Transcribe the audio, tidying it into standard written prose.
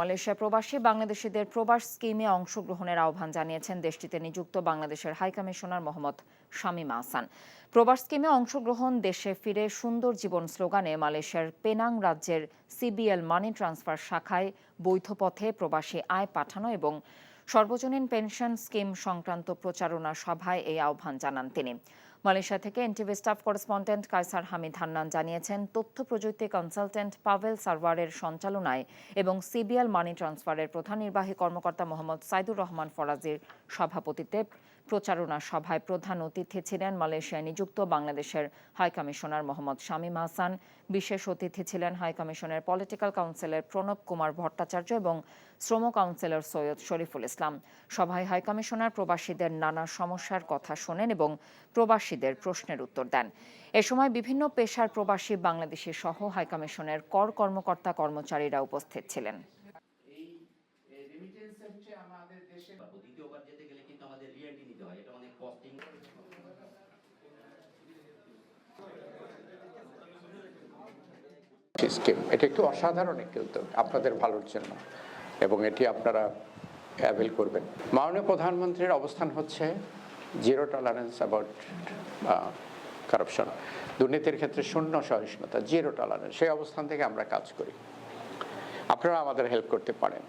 Malaysia প্রবাসী বাংলাদেশিদের প্রবাস স্কিমে অংশগ্রহণের আহ্বান জানিয়েছেন দেশটিতে নিযুক্ত বাংলাদেশের হাইকমিশনার মোহাম্মদ শামীম আহসান। প্রবাস স্কিমে অংশগ্রহণ দেশে ফিরে সুন্দর জীবন স্লোগানে মালয়েশিয়ার পেনাং রাজ্যের সিবিএল মানি ট্রান্সফার শাখায় বৈধ পথে প্রবাসী আয় পাঠানো এবং সর্বজনীন পেনশন স্কিম সংক্রান্ত প্রচারণা সভায় এই আহ্বান জানান তিনি। মালয়েশিয়া থেকে এনটিভি স্টাফ করেসপন্ডেন্ট কায়সার হামিদ হান্নান জানিয়েছেন, তথ্য প্রযুক্তি কনসালটেন্ট পাভেল সারওয়ারের সঞ্চালনায় এবং সিবিএল মানি ট্রান্সফারের প্রধান নির্বাহী কর্মকর্তা মোহাম্মদ সাইদুর রহমান ফরাজির সভাপতিত্বে প্রচারণা সভায় প্রধান অতিথি ছিলেন মালয়েশিয়ায় নিযুক্ত বাংলাদেশের হাইকমিশনার মোহাম্মদ শামীম আহসান। বিশেষ অতিথি ছিলেন হাইকমিশনের পলিটিক্যাল কাউন্সিলের প্রণব কুমার ভট্টাচার্য এবং শ্রম কাউন্সিলর সৈয়দ শরীফুল ইসলাম। সভায় হাইকমিশনার প্রবাসীদের নানা সমস্যার কথা শোনেন এবং প্রবাসীদের প্রশ্নের উত্তর দেন। এ সময় বিভিন্ন পেশার প্রবাসী বাংলাদেশি সহ হাইকমিশনের কর কর্মকর্তা কর্মচারীরা উপস্থিত ছিলেন। দ্বিতীয়বার যেতে গেলে কিন্তু আমাদের রিএন্ট্রি নিতে হয়, এটা অনেক কস্টিং। স্কিম এটা একটু অসাধারণ একটি উদ্যোগ আপনাদের ভালোর জন্য, এবং এটি আপনারা অ্যাভেল করবেন। মাননীয় প্রধানমন্ত্রীর অবস্থান হচ্ছে জিরো টলারেন্স অ্যাবাউট কারাপশন, দুর্নীতির ক্ষেত্রে শূন্য সহিষ্ণুতা, জিরো টলারেন্স। সেই অবস্থান থেকে আমরা কাজ করি। আপনারা আমাদের হেল্প করতে পারেন।